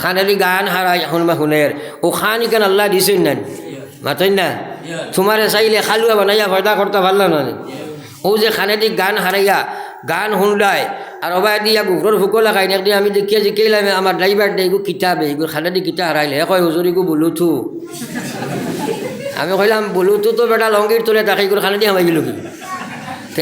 খানালি গান হারাই শুনবা শুনের ও খানি কেন আল্লাহ দিছেন না মাতই না তোমারে চাইলে খালুয়া বানাইয়া ভয়দা করতে পারল না ও যে খানালি গান হারাইয়া গান শুনলায় আর অবাই দিয়া গুহর ভুকো লাগাই একদিন আমি দেখিয়া যে কেলাম আমার ড্রাইভার দে এগু কিতাবে এগুলো খানালি কিতা হারাইলে কয় হুজুর এগু বলুথু আমি কইলাম বলুথু তো বেটা লঙ্গির তোলে তাকে এগুলো খানালি হামাই গেল কি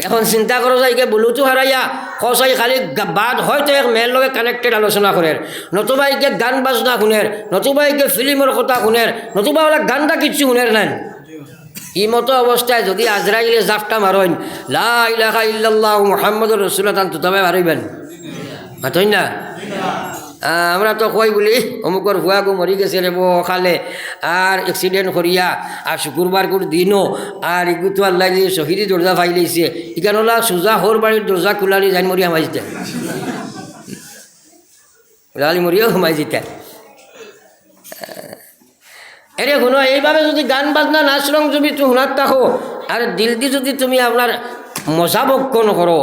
এখন চিন্তা করো যাই বলুথু হারাইয়া সচাই খালি বাদ হয়তো এক মেয়ের লগে কানেক্টেড আলোচনা করেন নতুবা একে গান বাজনা শুনের নতুবা একে ফিল্মের কথা শুনের নতুবা ওরা গানটা কিচ্ছু শুনের নেন ই মতো অবস্থায় যদি আজরাইলে জাফটা মারেন লা ইলাহা ইল্লাল্লাহ মুহাম্মাদুর রাসূলুল্লাহ তান তবে মারিবেন মাতই না আমরা তো কই বলি অমুকর ভুয়াগু মরি গেছে রে খালে আর এক্সিডেন্ট করিয়া আর শুক্রবার করে দিনও আর এগু তো আল্লাহ শহীদি দরজা ফাই লাইছে ইকানোলা সোজা হোর বাড়ির দরজা খোলানি জানি মরি হামাই যেতে লালি মরিও হামাই যেতে এরে শুনো এইভাবে যদি গান বাজনা নাচ রং যদি তুমি শুনার থাকো আর দিল দি যদি তুমি আপনার মজা বক্ষণ করো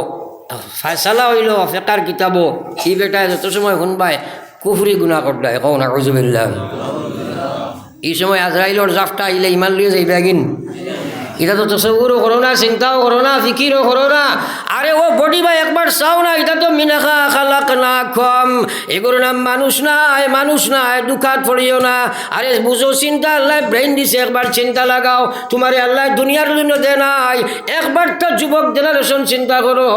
ফায়সালা হইল ফেকার কিতাবো ই বেটায় যত সময় শুনবাই কুফরি গুণা করদায় কও না আউযুবিল্লাহ এই সময় আজরাইলর জাফটা আইলে ইমান লিয়ে যাইবা কিন এটা তো তসব্বুরও করো না চিন্তাও করো না ফিকিরও করো না আরে ও বডি বা একবার চাও না এটা তো মিনাখা খালাক না কম এগুলোর নাম মানুষ নাই দুঃখাত পড়িও না আরে বুঝো চিন্তা আল্লাহ ব্রেন দিছে একবার চিন্তা লাগাও তোমার আল্লাহ দুনিয়ার জন্য দে নাই একবার তো যুবক জেনারেশন চিন্তা করো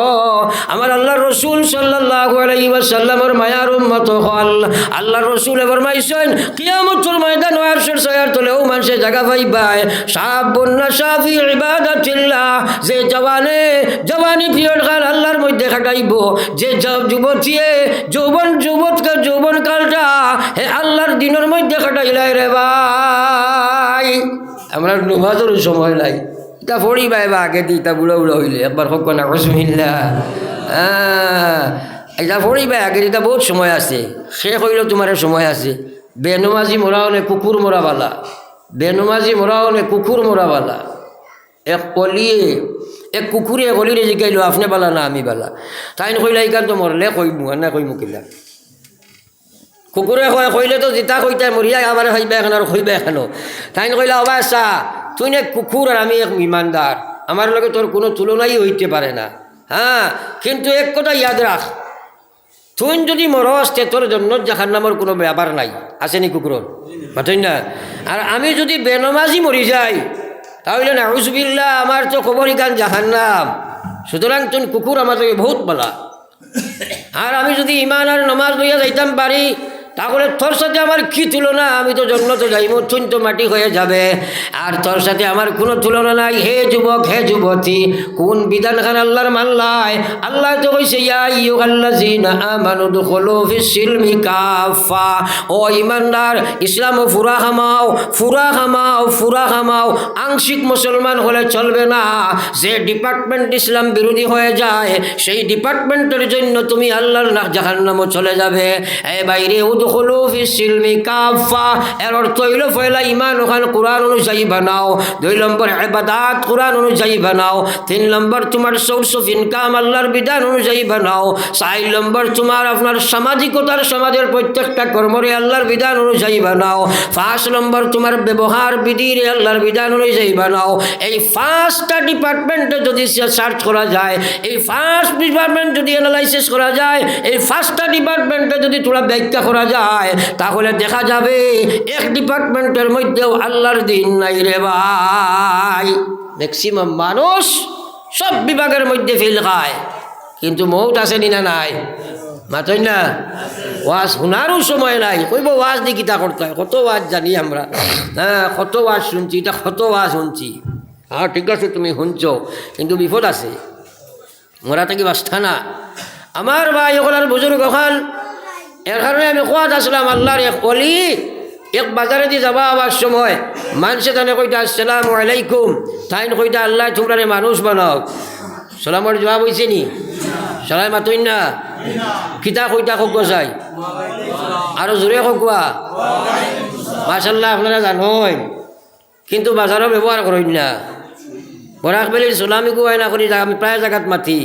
আমার আল্লাহ রসুল সাল্লাল্লাহু আলাইহি ওয়াসাল্লামের মায়ার উম্মত হল আল্লাহ রসুল ফরমাইছেন কিয়ামতের ময়দান আরশের ছায়ার তলেও মানুষে জায়গা পাইবায় সাবুন নাশাফি ইবাদাতিল্লাহ যে জওয়ানি পিরিয়ড কাল আল্লাহর মধ্যে কাটাইব যে যৌবন কালটা হে আল্লাহর দিনের মধ্যে কাটাইলাই রে ভাই আমরা নমাজের সময় নাই এটা পড়ি ভাই বা আগে দিই তা বুড়ো হইলে একবার হোক না বিসমিল্লাহ এটা পড়ি ভাই আগে দিতা বহুত সময় আছে শেষ হইলেও তোমার সময় আছে বেনমাজি মরা হলে কুকুর মরাবালা বেনমাজি মরা হলে কুকুর মরাবালা এক কুকুরে কলিরে জিগাইল আপনি বালা না আমি বালা তাই কইলা এইখান তো মরলে কইমু না কইমু কিলা কুকুরে কইলে তো জিতা কইতাই মরিয়া আবার হইবে এখন আর হইবে এখানো তাই কইলা অবা চা তুই না কুকুর আর আমি এক ইমানদার আমার লগে তোর কোনো তুলনাই হইতে পারে না হ্যাঁ কিন্তু এক কথা ইয়াদ রাখ তুই যদি মরস তে তোর জন্য জাহান্নামের কোনো ব্যাপার নাই আসেনি কুকুরের মাতই না আর আমি যদি বেনমাজি মরি যাই তাহলে নাউযুবিল্লাহ আমার তো খবরই গান জাহান্নাম সুতরাং তুমি কুকুর আমার থেকে বহুত বলা আর আমি যদি ইমান আর নমাজ লইয়া যাইতাম পারি তাহলে তোর সাথে আমার কি তুলনা আমি তো জন্ম তো যাইব তুই তো মাটি হয়ে যাবে আর তোর সাথে আমার কোনো তুলনা নাই হে যুবক হে যুবতী কোন বিধানখান আল্লাহর মানলাই আল্লাহ তো কইছে ইয়া আইয়ুহাল্লাযীনা আমানু দুখুলু ফিস সিলমি কাফা ও ইমানদার ইসলাম ফুরা খামাও আংশিক মুসলমান হলে চলবে না যে ডিপার্টমেন্ট ইসলাম বিরোধী হয়ে যায় সেই ডিপার্টমেন্টের জন্য তুমি আল্লাহর জাহান্নামে চলে যাবে এই বাইরে উদখুলু ফিস সিলমি কাফা এর অর্থ হইল পয়লা ঈমান ওখানে কোরআন অনুযায়ী বানাও 2 নম্বর ইবাদত কোরআন অনুযায়ী বানাও 3 নম্বর তোমার সোর্স অফ ইনকাম আল্লাহর বিধান অনুযায়ী বানাও 4 নম্বর তোমার আপনার সামাজিকতার সমাজের প্রত্যেকটা কর্মরে আল্লাহর বিধান অনুযায়ী বানাও 5 নম্বর তোমার ব্যবহার বিধির আল্লাহর বিধান অনুযায়ী বানাও এই 5টা ডিপার্টমেন্টে যদি সার্চ করা যায় এই 5 ডিপার্টমেন্ট যদি অ্যানালাইসিস করা যায় এই 5টা ডিপার্টমেন্টে যদি তোমরা ব্যাখ্যা করা যায় তাহলে দেখা যাবে এক ডিপার্টমেন্টের মধ্যেও আল্লাহর দিন নাই রে ভাই ম্যাক্সিমাম মানুষ সব বিভাগের মধ্যে ফেল খায় কিন্তু মৌত আছে না নাই মাতই না ওয়াজ শোনারও সময় নাই কইব ওয়াজ দিয়ে কিতা করতে হয় কত ওয়াজ জানি আমরা হ্যাঁ কত ওয়াজ শুনছি এটা কত ওয়াজ শুনছি হ্যাঁ ঠিক আছে তুমি শুনছ কিন্তু বিপদ আছে মোরা থাকি বাস্থা না আমার ভাই ওখান বুজুর্গ ওখান এর কারণে আমি কোয়াত আসলাম আল্লাহর এক অলি এক বাজারে দিয়ে যাবা আবার সময় মানুষে তানে কইটা আসসালামু আলাইকুম তাই কইটা আল্লাহ তোমরা মানুষ বানাও সালামের জবাব হয়েছে নি সালাই মাতই না কিতা কইটা খোক চাই আরো জোরে খোকা মাশাল্লাহ আপনারা জানেন কিন্তু বাজারও ব্যবহার করেন না বরাকবেলির সালামিকো হয় না করি আমি প্রায় জায়গাত মাতি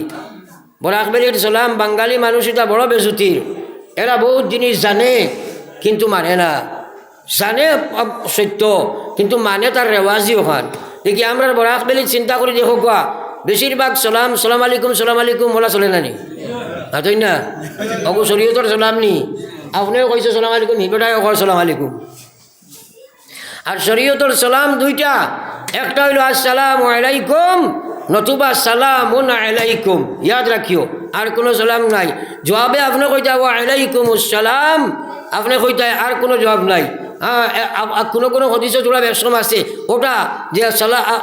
বরাকবেলির সালাম বাঙালি মানুষ এটা বড় বেজুতির এরা বহুত জিনিস জানে কিন্তু মানে না, জানে সত্য কিন্তু মানে তার রেওয়াজি ওখান দেখি আমরা বরাক বেলি চিন্তা করি দেখো কোয়া বেশিরভাগ সালাম আলাইকুম বলা চলে না নি তাই না অগু শরীয়তর সালাম নি আপনিও কইছে সালাম আলাইকুম হিবেটাই কর সালাম আলাইকুম আর শরীয়তর সালাম দুইটা একটা হইল আসসালামু আলাইকুম নতুবা সালামুন আলাইকুম ইয়াদ রাখিও আর কোনো সালাম নাই জবাবে আপনি কইতা ওয়া আলাইকুমুস সালাম আপনি কইতা আর কোনো জবাব নাই কোনো হদিসে জোড়া ব্যবসম আছে ওটা যে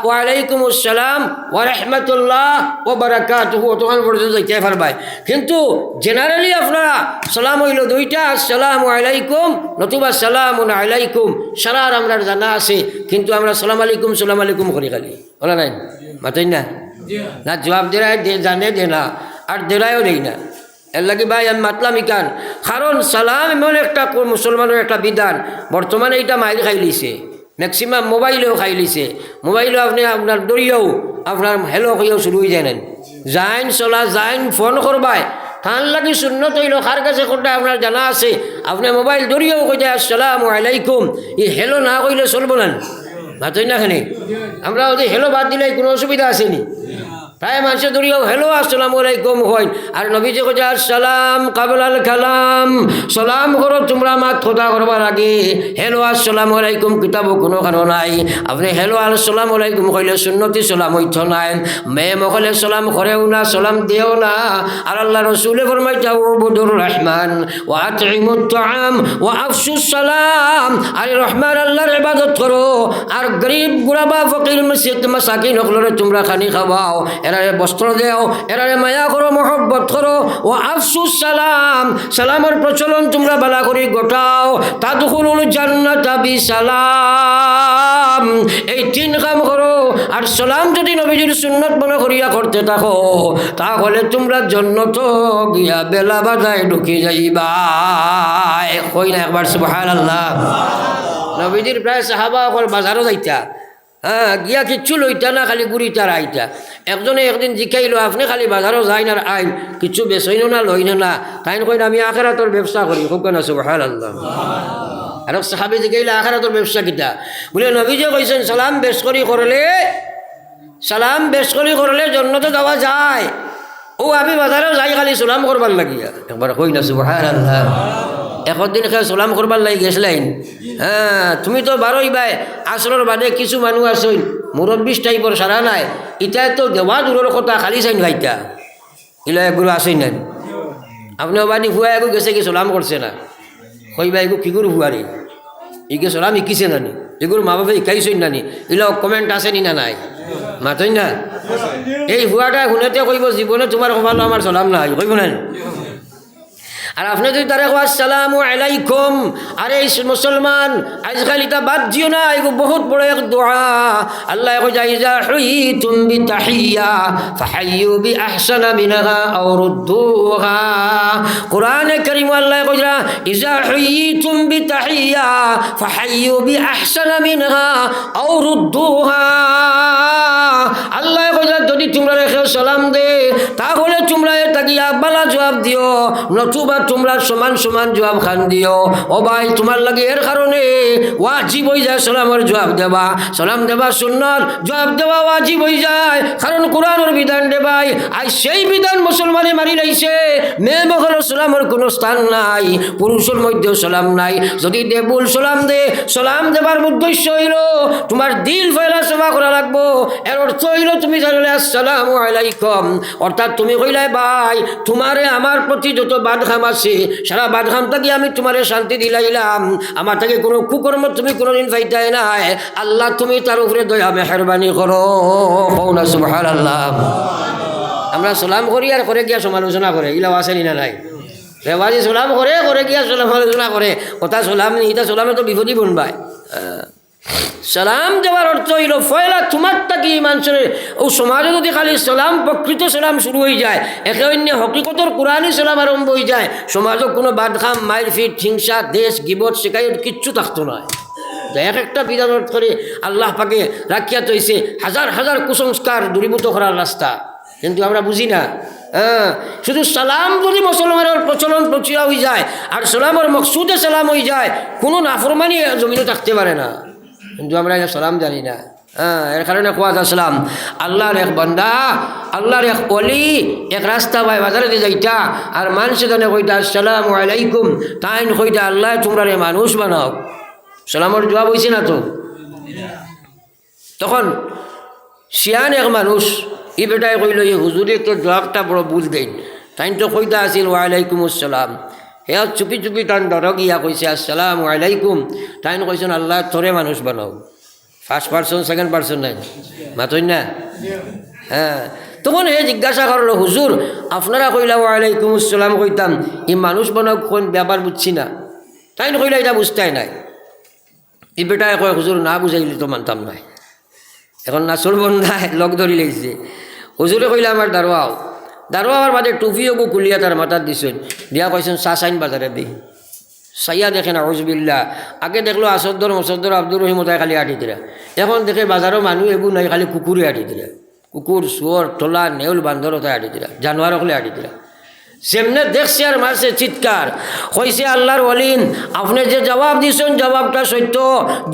ওয়া আলাইকুমুস সালাম ওয়া রাহমাতুল্লাহ ওয়া বারাকাতুহু তখন পর্যন্ত যাইতে পারবাই কিন্তু জেনারেলি আপনারা সালাম হইল দুইটা আসসালামু আলাইকুম নতুবা সালামুন আলাইকুম সারার আমরা জানা আছে কিন্তু আমরা সালাম আলাইকুম করি খালি বলা নাই মাতাই না না জবাব দেয় জানে দে না আর দেরায়ও দেই না এর লাগে ভাই আমি মাতলাম ইকান কারণ সালাম এমন একটা মুসলমানের একটা বিধান বর্তমানে এটা মাইল খাই লিছে ম্যাক্সিমাম মোবাইলেও খাই লিছে মোবাইলেও আপনি আপনার দরিয়াও আপনার হেলো কইও শুরু হয়ে যায় যাইন চলা যাইন ফোন করবাই থান লাগি শূন্য তৈল কার কাছে কোনটা আপনার জানা আছে আপনি মোবাইল দরিয়াও কই যায় আসসালামু আলাইকুম এই হেলো না কইলে চলবো না ভাতই না খানি আমরা ওদের হেলো বাদ দিলে কোনো অসুবিধা আসেনি প্রায় মানুষের দরিয়াও হেলো আসসালামু আলাইকুম হয় আর নবীজি কইছে আসসালাম কাবলাল কালাম সালাম করো তোমরা মাত কথা করবার আগে হেলো আসসালামু আলাইকুম কিতাব কোনো কারণ নাই আপনি হেলো আসসালামু আলাইকুম কইলে সুন্নতি সালাম হইতো নাই মেয়ে মকলে সালাম করেও না সালাম দিও না আর আল্লাহ রাসূলে ফরমাইতা উবুদুর রহমান ওয়া আতইমুত তাআম ওয়া আফশুস সালাম আর রহমান আল্লাহর ইবাদত করো আর গরিব গুরাবা ফকির মাসাকিন হকলরে তোমরা খানি খাওয়াও এরারে বস্ত্র দেও এরারে মায়া করো মহব্বত করো ও আফসুস সালাম সালামের প্রচলন তোমরা বালা করে গোটাও তাদখুলুল জান্নাতা বিসালাম এই তিন কাম করো আর সালাম যদি নবীজির সুন্নত মনে করিয়া করতে থাকো তাহলে তোমরা জান্নাত গিয়া বেলা বাজায় ঢুকে যাইবা কই না একবার সুবহানাল্লাহ নবীজির প্রায় সাহাবা সকল বাজারও যাইতা গিয়া কিচ্ছু লইতা না খালি গুড়িটা রাইতা একজনে একদিন জিকাইলো আপনি খালি বাজারও যাই না আইন কিছু বেচইনো না লইন না তাই কইন আমি আখেরাতর ব্যবসা করি খুব কেন সুবহানাল্লাহ আর সাহাবী জিকাইলে আখেরাতর ব্যবসা কিতা বলে নবীজি কইছেন সালাম বেশ করি করলে জান্নাতে যাওয়া যায় ও আমি বাজারেও যাই খালি সালাম করবার লাগিয়া একবার কই না সুবহানাল্লাহ একদিন খেয়ে সালাম করবার লাগি গেছিলেন তুমি তো বারোই বাই আসরের বাদে কিছু মানুষ আসইন মুরব্বিশ টাইপর সারা নাই ইটা তো দেওয়া দূরের কথা খালি চাইন ভাইটা ইলা এগুলো আসেন নাই আপনি বাড়ি ভুয়া এগু গেছে কি সালাম করছে না কইবা এগু কি করে ভুয়ারি ইকে সালাম ইকিছে নানি এগুলো মা বাবা ইকাইছই নানি ইলা কমেন্ট আসেনি না নাই মাতই না এই ভুয়াটা শুনেতে কইব জীবনে তোমার সফল আমার সালাম নাই কইব না আর আপনি যদি তারে আসসালামু আলাইকুম আরে মুসলমান আজকাল এটা বাদ দিও না এগো বহুত বড় এক দোয়া আল্লাহ কইয়া ইজা হুইতুম বিতাহিয়া ফাহাইয়ু বিআহসানা মিনহা আও রুদ্দুহা কোরআনে কারীম আল্লাহ কইরা ইজা হুইতুম বিতাহিয়া ফাহাইয়ু বিআহসানা মিনহা আও রুদ্দুহা আল্লাহ কইরা যদি তোমরা রেখে সালাম দে তাহলে তোমরা তাকিয়া বালা জবাব দিও নতুবা তোমরা সমান সমান জবাব খান দিও ও ভাই তোমার লাগে এর কারণে ওয়াজিব হয়ে যায় সালামের জবাব দেবা সালাম দেবা সুন্নত জবাব দেওয়া ওয়াজিব হয়ে যায় কারণ কোরআনের বিধান দে ভাই আর সেই বিধান মুসলমানে মারি লাইছে মেয়ে মহল সালামের কোনো স্থান নাই পুরুষের মধ্যেও সালাম নাই যদি দেবুল সালাম দে সালাম দেবার উদ্দেশ্য হইল তোমার দিল ফেলা সেবা করা লাগবো এর অর্থ হইল তুমি জানলে আসসালামু আলাইকুম অর্থাৎ তুমি কইলাই ভাই তোমারে আমার প্রতি যত বাদখাম আছে সারা বাদখাম থেকে আমি তোমারে শান্তি দিলাইলাম আমার থেকে কোনো কুকর্ম তুমি কোনোদিন পাইতাই নাই আল্লাহ তুমি তার উপরে দয়া মেহেরবানি করো না সুবহানাল্লাহ আমরা সালাম করি আর করে গিয়া সমালোচনা করে ইলাও আসেনি না নাই রেওয়াজি সালাম করে গিয়া সমালোচনা করে ওটা সালাম নেই এটা সালামে তো বিপদই বনবায় সালাম দেওয়ার অর্থ হইল ফয়লা তোমার থাকি মানুষের ও সমাজে যদি খালি সালাম প্রকৃত সালাম শুরু হয়ে যায় একে অন্য হকিকতর কোরআনই সালাম আরম্ভ হয়ে যায় সমাজও কোনো বাদখাম মারপিট হিংসা দেশ গিবত শেখায়ত কিচ্ছু থাকতো নয় এক একটা বিধান করে আল্লাহ পাকে রাখিয়া তৈছে হাজার হাজার কুসংস্কার দূরীভূত করার রাস্তা কিন্তু আমরা বুঝি না হ্যাঁ, শুধু সালাম যদি মুসলমানের প্রচলন প্রচুর হয়ে যায় আর সালামের মকসুদে সালাম হয়ে যায়, কোনো নাফরমানি জমিনে থাকতে পারে না। কিন্তু আমরা সালাম জানি না। হ্যাঁ, এর কারণে কোয়া আসলাম আল্লাহর এক বান্দা, আল্লাহর এক অলি, এক রাস্তা ভাই বাজারে যাইতা আর মানুষে জানে কইতা আসসালামু আলাইকুম, তাইন কইতা আল্লাহ তোমরা রে মানুষ বানাও। সালামের জবাব হয়েছে না তো? তখন শিয়ান এক মানুষ ই বেটায় কইল এই হুজুরে তো জবাবটা বড় বুঝ দেন। তাই তো কইতা আসিল ওয়ালাইকুম আসসালাম। হে চুপি চুপি তান ডর গিয়া কইছে আসসালামু আলাইকুম, তাই কইছেন আল্লাহ তোরে মানুষ বানাও। ফার্স্ট পার্সন সেকেন্ড পার্সন নাই, মাতই না? হ্যাঁ, তখন হে জিজ্ঞাসা করলো হুজুর আপনারা কইলা ওয়ালাইকুম আসসালাম কইতাম, এই মানুষ বানাও কোন ব্যাপার বুঝছি না। তাই কইলা এটা বুঝতাই নাই। এই বেটায় কয় হুজুর না বুঝাইলে তো মানতাম নাই। এখন নাচল বন্ধায় লগ ধরি লেগেছে। হুজুরে কইলে আমার দারোয়াও, দারোয়ার বাদে টুপিও কুলিয়া তার মাথার দিছেন, দিয়া কইছেন চাচাইন বাজারে দিই। সাইয়া দেখেন আউজবিল্লা, আগে দেখলো আসদ্দর মসদ্দর আব্দুর রহিম তাই খালি আটি দিলা, এখন দেখে বাজারও মানুষ এগুলো নাই, খালি কুকুরে আটি দিলা। কুকুর শুয়োর টোলা নেউল বান্দর তাই আটি দিলা, জানোয়ার হলে আটি দিলা। সেমনে দেখছে আর মারছে চিৎকার, কইছে আল্লাহর ওয়ালিন আপনি যে জবাব দিয়েছেন জবাবটা সত্য,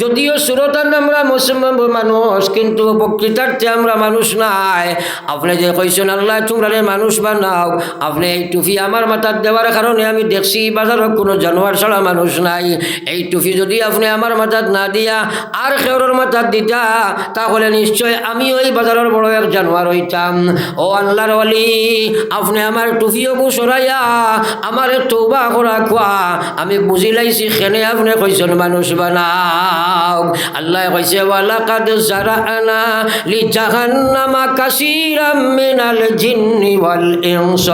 যদিও সুরতার আমরা মুসলমান মানুষ কিন্তু প্রকৃতার্থে আমরা মানুষ নাই। আপনি যে কইছেন আল্লাহ তোমরা মানুষ বানাও, আপনি এই টুপি আমার মাথার দেওয়ার কারণে আমি দেখছি বাজারের কোনো জানোয়ার ছাড়া মানুষ নাই। এই টুপি যদি আপনি আমার মাথার না দিয়া আর খেউরের মাথার দিতা তাহলে নিশ্চয় আমি ওই বাজারের বড় এক জানোয়ার হইতাম। ও আল্লাহর ওয়ালি আপনি আমার টুপিও সরাইয়া আমার তওবা করা কোয়া আমি বুঝি লাইছি কেনে আপনি কইছেন মানুষ বানাও। আল্লাহ কইছে ওয়ালাকাদ জারানা লিজাহান্নামা কাসীরাম মিনাল জিন্নি ওয়াল ইনস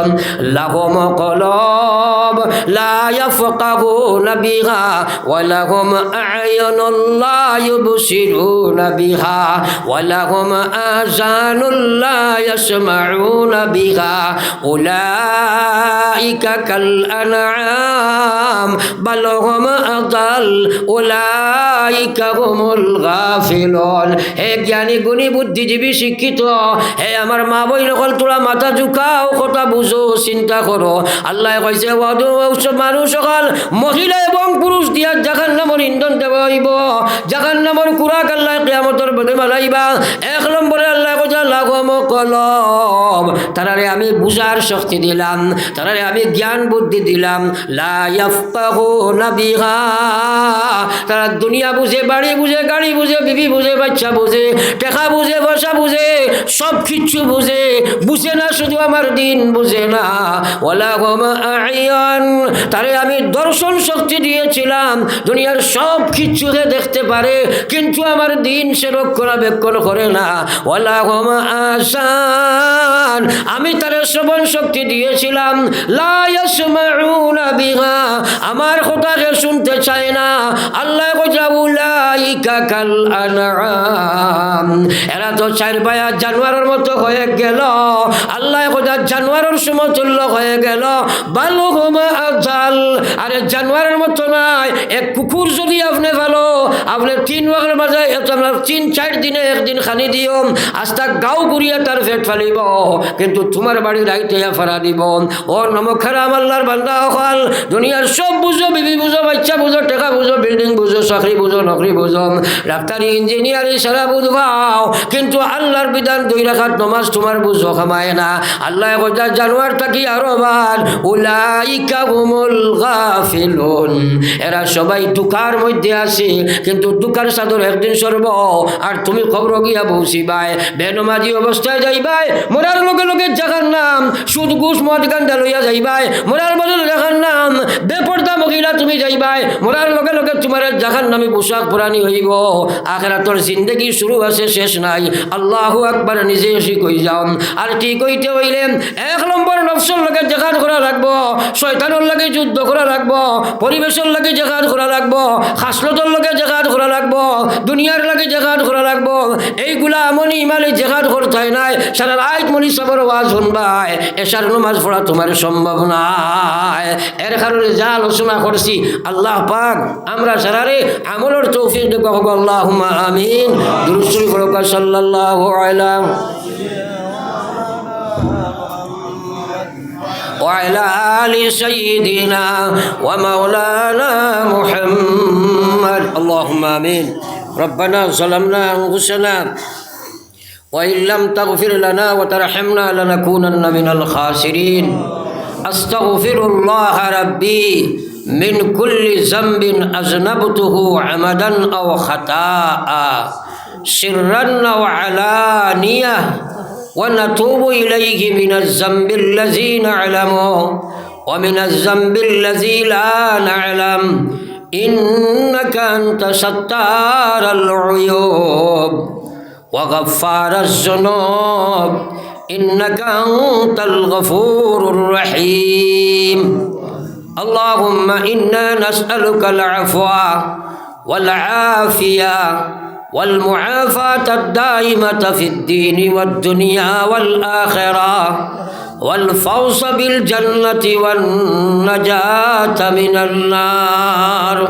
লাহুম কলব লা ইয়াফকাহুনা বিহা ওয়া লাহুম আ'য়ুনুন লা ইউবসিরুনা বিহা ওয়া লাহুম আযানুন লা ইয়াসমাউনা বিহা উলাইকা কাল আনআম বাল হুম আদাল উলাইকা হুমুল গাফিলুন। হে জ্ঞানী গুণী বুদ্ধিজীবী শিক্ষিত, হে আমার মা বই নকল তোরা মাথা ঝুঁকাও, কথা বুঝো, চিন্তা করো। আল্লাহ কইছে মানুষ সকল মহিলা এবং পুরুষ দিয়া জাহান্নামের ইন্ধন দেওয়া হইব, জাহান্নামের কুরাক আল্লাহ কিয়ামতের বদে মালাইবা। এক নম্বরে আল্লাহ কইছে লাগুম কলব, তারারে আমি বুঝার শক্তি দিলাম, তারারে আমি জ্ঞান বুদ্ধি দিলাম। লা ইয়াফকাহুনা বিহা, তারা দুনিয়া বুঝে, বাড়ি বুঝে, গাড়ি বুঝে, বিবি বুঝে, বাচ্চা বুঝে, টাকা বুঝে, বসা বুঝে, সব কিছু বুঝে, বুঝে না শুধু আমার দিন বুঝে না। ওয়ালা হুম আ'য়ুন, তারে আমি দর্শন শক্তি দিয়েছিলাম, দুনিয়ার সব কিছুকে দেখতে পারে কিন্তু আমার দিন সে রক্ষণাবেক্ষণ করে না। ওয়ালা হুম আযান, আমি তারে শ্রবণ শক্তি দিয়েছিলাম, লা ইয়াসমাউনা বিহা, আমার কথাকে শুনতে চায় না। আল্লাহ কইছে উলাইকা কাল আনআম, এরা তো চার পায়া জানোয়ারের মতো হয়ে গেল। আল্লাহ কইছে জানোয়ারের সমতুল্য হয়ে গেল। বাল হুম আযাল, আরে জানোয়ারের মতো নাই। এক কুকুর যদি আপনি ভালো, আপনি 3 ওয়াক্তের মাঝে আপনার 3-4 দিনে একদিন খানি দিও, আস্তা গাও ঘুরিয়া তার পেট ফালিব, কিন্তু তোমার বাড়ি রাইতে ফারা দিব। ও নমখারাম আল্লাহর বান্দা হল, দুনিয়ার সব বুঝো, বিবি বুঝো, বাচ্চা বুঝো, টাকা বুঝো, বিল্ডিং বুঝো, চাকরি বুঝো, নকরি বুঝো, ডাক্তারি ইঞ্জিনিয়ারি সারা বুঝবাও, কিন্তু আল্লাহর বিধান 2 রাকাত নামাজ তোমার বুঝো খামায় না। আল্লাহ কইতা জানোয়ার থাকি আরো বার, উলাইকা হুমুল গাফিলুন, এরা সবাই দুকার মধ্যে আছে, কিন্তু দুকার চাদর একদিন সরব আর তুমি খবর গিয়া পৌঁছিবাই, বেনমাজি অবস্থায় যাইবাই, মরার লগে লগে জাহান্নাম, সুদ ঘুষ মদ গান্দা লইয়া যাইবাই, মরার বদল জাহান্নাম, বেপর্দা মহিলা তুমি যাইবাই, মরার লগে লগে তোমার জাহান্নামী পোশাক পুরানি হইব। আখিরাতের জিন্দেগি শুরু আছে, শেষ নাই। আল্লাহু আকবার, নিজে এসে কই যাও। আর কি কইতে হইলে 1 নম্বর নফসের লগে জিহাদ করা লাগবো, শয়তানের লগে যুদ্ধ করা লাগবো, পরিবেশের লগে জিহাদ করা লাগবো, খাসলতের লগে জিহাদ করা লাগবো, দুনিয়ার লগে জিহাদ করা লাগবো। এইগুলা আমনি ইমানে জিহাদ করতে নাই, সারা রাত মনি সবর ওয়াজ শুনবাই, এশার নামাজ পড়া তোমার সম্ভব নাই। এর কারণে যা আলোচনা করছি আল্লাহ পাক আমরা সারারে আমলের তৌফিক দেব। আল্লাহুম্মা আমিন। দুরূদ শরীফ পড়ো সাল্লাল্লাহু আলাইহি وعلى آل سيدنا ومولانا محمد اللهم آمين ربنا ظلمنا أنفسنا وإن لم تغفر لنا وترحمنا لنكونن من الخاسرين أستغفر الله ربي من كل ذنب أذنبته عمدا أو خطأ سرا أو علانية ونتوب إليه من الذنب الذي نعلمه ومن الذنب الذي لا نعلم إنك أنت ستار العيوب وغفار الذنوب إنك أنت الغفور الرحيم اللهم إنا نسألك العفو والعافية والمعافاة الدائمة في الدين والدنيا والآخرة والفوز بالجنة والنجاة من النار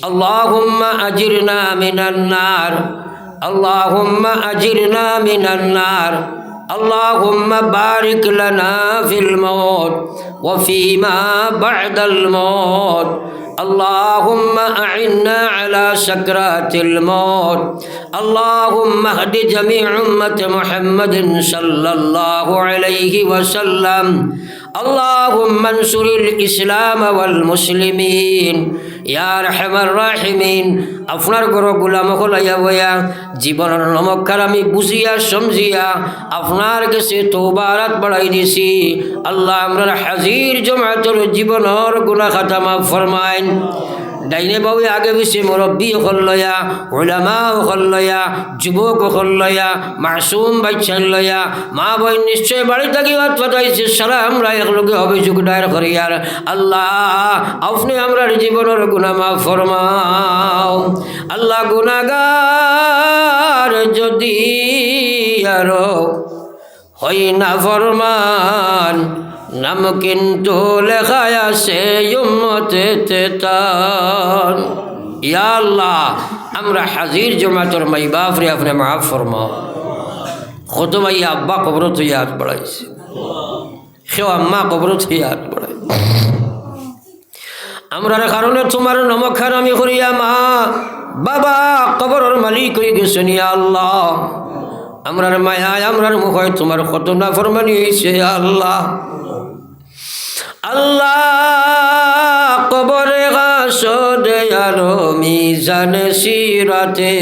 اللهم أجرنا من النار اللهم أجرنا من النار اللهم بارك لنا في الموت وفيما بعد الموت اللهم أعنا على سكرات الموت اللهم اهد جميع أمة محمد صلى الله عليه وسلم اللهم انصر الإسلام والمسلمين يا أرحم الراحمين আপনার গরো গোলাম হলাইয়া বয়া জীবনের নমস্কার আমি বুঝিয়া সমঝিয়া আপনার কাছে তওবারাত বাড়াই দিছি আল্লাহ আমরার হাজির জমাতের জীবনের গুনাহ খাতা মাফ ফরমাইন ডাইনে বাউে আগে বেশি মুরব্বী হল্লয়া উলামা হল্লয়া যুবক হল্লয়া মাসুম বাচ্চা লয়া মা বই নিশ্চয় বাড়ি থাকি হাত পাঠাইছে সারা আমরা একলগে অভিযোগ দায়ের করিয়ার আল্লাহ আপনি আমরার জীবনের গুনাহ মাফ ফরমাও আল্লাহ গুনাহগার যদি আরো হই না ফরমান নাম কিন্তু লেখা আছে উম্মতে তান ইয়া আল্লাহ আমরা হাজির জমাতের মাই বাপ রে আপনি মাফ ফরমাও কত ভাই আব্বা কবরত ইয়াদ বাড়াইছে কেউ আম্মা কবরত ইয়াদ বাড়াই আমরার কারণে তোমার নমস্কার আমি করিয়া মা বাবা কবরের মালিক হয়ে গেছেন ইয়া আল্লাহ আমরার মায়ায় আমরার মুখে তোমার কত না ফরমানি হয়েছে আল্লাহ আল্লাহ কবরে গাছদে আর মিজানে সিরাতে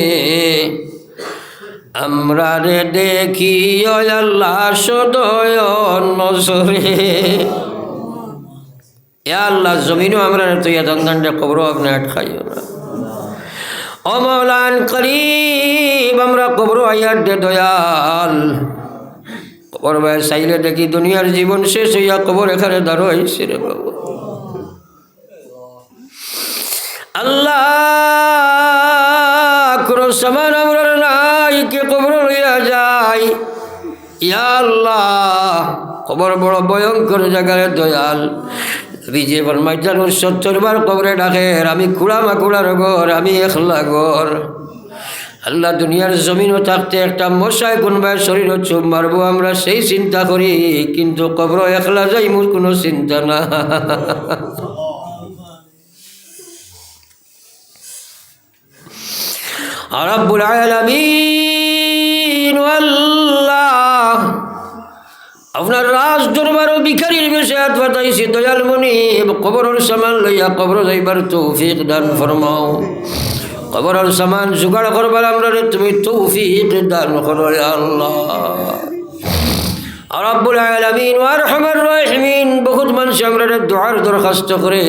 আমরা রে দেখি আল্লাহ সদয় নজরে ইয়া আল্লাহ জমিনও আমরা তো ইয়া দন্দানটা কবর আপনি আটকাইও না ও মৌলান করিম আমরা কবর আয়ার দে দয়াল কবর ভাই চাইলে দেখি দুনিয়ার জীবন শেষ হইয়া কবর এখানে দাঁড়ো হয়েছে রে বাবু আল্লাহ কোনো সমান আমরা নাই কে কবর লইয়া যায় ইয়া আল্লাহ কবর বড় ভয়ঙ্কর জায়গায় দয়াল বিজে ফরমাইতানুর 70 বার কবরে ডাকের আমি খুড়া মাকুড়ার ঘর আমি একলা ঘর আল্লাহ দুনিয়ার জমিনও থাকতে একটা মশায় কোনবার শরীরে চুপ মারবো আমরা সেই চিন্তা করি কিন্তু কবর একলা যাই মোর কোনো চিন্তা না রব্বুল আলামিন আল্লাহ আপনার রাজ দরবারও ভিখারির বিষয়ে পাঠাইছি দয়াল মনি কবরের সামান লইয়া কবর যাইবার তৌফিক দান ফরমাও কবরের সামান জোগাড় করবার আমরা তুমি তৌফিক দান করো ইয়া আল্লাহ রব্বুল আলামিন ওয়া আরহামার রাহিমিন বহুত মানুষ আমরা দুআর দরখাস্ত করে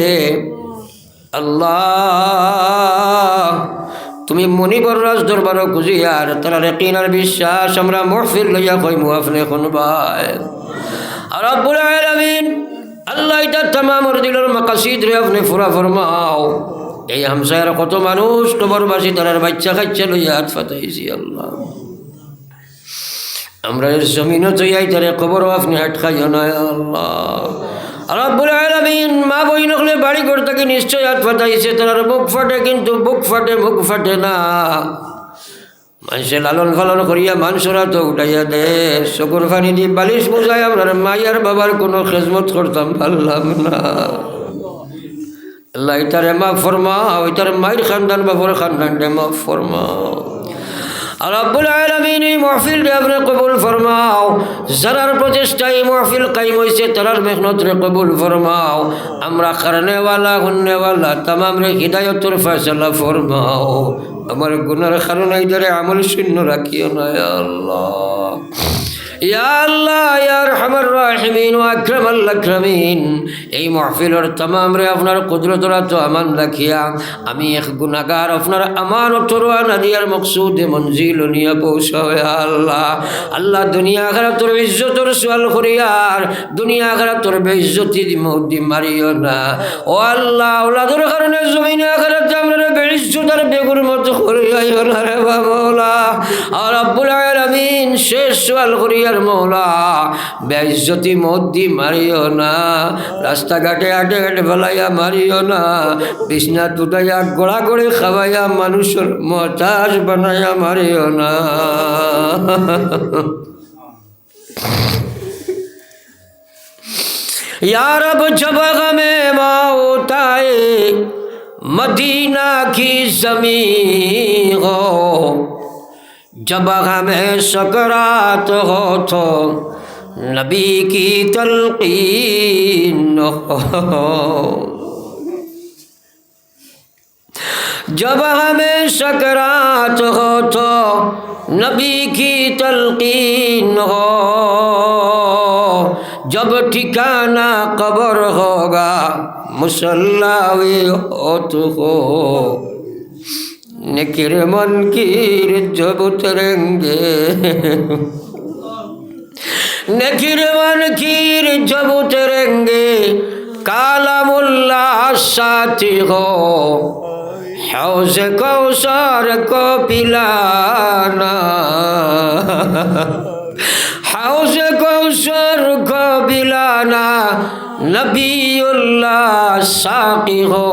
আল্লাহ তুমি মনিবর রাজ দরবারও খুঁজিয়ার তারা রেকিনার বিশ্বাস আমরা মহফিল লইয়া কইমু আপনি শুনবাই রব্বুল আলামিন আল্লাহ এটা তামামর দিলের মাকাসিদ রে আপনি পুরা ফরমাও এই হামসায়ের কত মানুষ কবরবাসী তারার বাচ্চা কাচ্চা লইয়া হাত ফাতাইছি আল্লাহ আমরা জমিনও তৈয়াই তারে কবরও আপনি আটকাইও না আল্লাহ রব্বুল আলামিন মা বই নকলে বাড়ি ঘর থেকে নিশ্চয় হাত ফাটাইছে তার মুখ ফাটে কিন্তু বুক ফাটে মুখ ফাটে না মানুষে লালন পালন করিয়া মানুষরা তো উঠাইয়া দে, চকুর পানি দিয়ে বালিশ বোঝাই আপনার মাইয়ার বাবার কোনো খেজমত করতাম পারলাম না। আল্লাহ ইতারে মাফ ফরমাও, ইতার মায়ের খানদান বাবার খানদানটা মাফ ফরমাও। রব্বুল আলামিন এই মাহফিলটা আপনি কবুল ফরমাও। যারার প্রচেষ্টায় এই মাহফিল কায়েম হয়েছে তারার মেহনতরে কবুল ফরমাও। আমরা করনেওয়ালা শুননেওয়ালা তামাম রে হিদায়তের ফয়সালা ফরমাও। আমার গুনার কারণে ইদারে আমল শূন্য রাখিও না ইয়া আল্লাহ। ইয়া আল্লাহ ইয়া আরহামার রাহিমিন ওয়া আকরামাল আকরামিন, এই মাহফিলের তামাম রে আপনার কুদরতের তো আমান রাখিয়া আমি এক গুনাহগার আপনার আমানতর নাদিয়ার মকসুদে মঞ্জিল নিয়া পৌঁছাও ইয়া আল্লাহ। আল্লাহ দুনিয়া আখিরাতের ইজ্জতের সওয়াল করিয়ার দুনিয়া আখিরাতের বেইজ্জতি দি মারিও না ও আল্লাহ। আওলাদের কারণে জমিনে আখিরাতে আমরা বেইজ্জত আর বেগুরমত করিয়াইও না রে মাওলা। আর রব্বুল আলামিন শেষ সওয়াল করিয়ার মৌলা বেইজ্জতি মদ্দি মারিও না, রাস্তাঘাটে আটে ঘাটে ফেলাইয়া মারিও না, বিছনা তুটাইয়া গোড়া করে খাওয়াইয়া মানুষের মহতাজ বানাইয়া মারিও না। या रब जब गमे मौत आए मदीना की ज़मीं हो, जब हमें सकरात हो तो नबी की तलकीन हो, जब हमें सकरात हो तो नबी की तलकीन हो, जब ठिकाना कब्र होगा मुसल्ला हो तो हो, निकिर मुनकिर जब उतरेंगे, निकिर मुनकिर जब उतरेंगे कालामुल्ला साथी हो, हौज़ कौसर को पिलाना, हौज़ कौसर को पिलाना नबीउल्लाह साक़ी हो।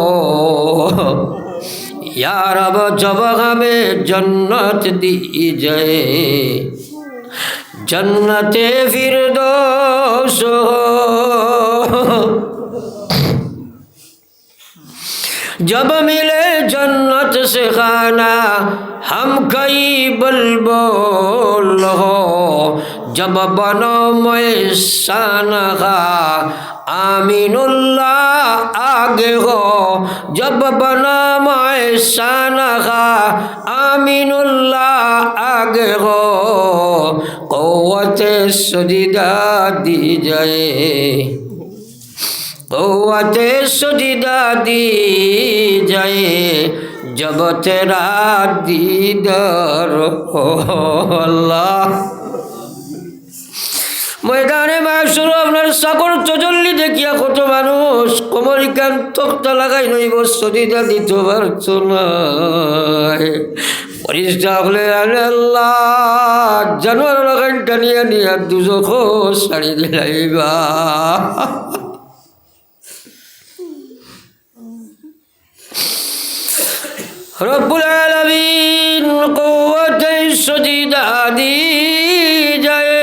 या रब जब हमें जन्नत दी जाए जन्नते फिरदौस हो, जब मिले जन्नत से खाना हम कई बुलबुल हो, जब बनो मैसाना खा आमीनुल्लाह आगे हो, जब बनो मैसाना खा आमीनुल्लाह आगे हो, क़ुव्वत सजीदा दी जाए, क़ुव्वत सजीदा दी जाए जब तेरा दीदार हो। अल्लाह ময়দানে মাহশর আপনার সাগর চজল্লি দেখিয়া কত মানুষ কোমর কান তক্তা লাগাই নইব সদিদা দিতে পারছ না। পরিষ্কার হলে আল্লাহ জানোয়ার লাগাই টানিয়া নিয়া দুজখ ছাড়ি দিলাইবা। रब्बुल आलमीन क़ुव्वत सजीदा दी जाए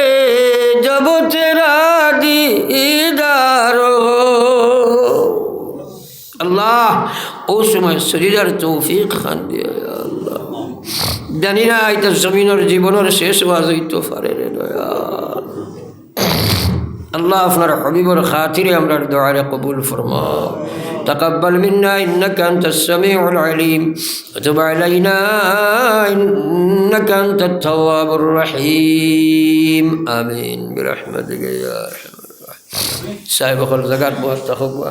जब तेरा दीदार हो। अल्लाह उस समय सजीदार तौफीक खान दिया अल्लाह। জানি না এটা জমিনের জীবনের শেষ ওয়াজ হইতে পারে রে দয়াল। আল্লাহ আপনার হাবিবের খাতিরে আমরা দোয়া কবুল ফরমাও। تقبل منا إنك أنت السميع العليم وتب علينا إنك أنت التواب الرحيم آمين برحمتك يا أرحم الراحمين। সাহেব হল জাকাত মুস্তাকবা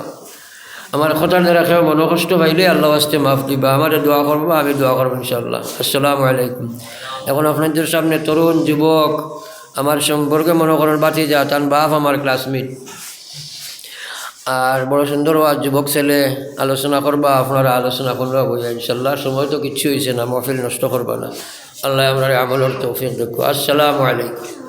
আমার কথার দ্বারা কেউ মনকষ্ট পাইলে আল্লাহ ওয়াস্তে মাফ দিবা, আমার দোয়া করবো, আমি দোয়া করবো ইনশাআল্লাহ। আসসালামু আলাইকুম। এখন আপনাদের সামনে তরুণ যুবক আমার সম্পর্কে মনে করেন বাতি যা তান বাপ আমার ক্লাসমেট আর বড় সুন্দর ওয়াজ যুবক ছেলে আলোচনা করবা, আপনারা আলোচনা করবা বইয়া ইনশাল্লাহ। সময় তো কিচ্ছু হয়েছে না, মহফিল নষ্ট করবা না। আল্লাহ আমরা আমলের তৌফিক দেখো। আসসালামু আলাইকুম।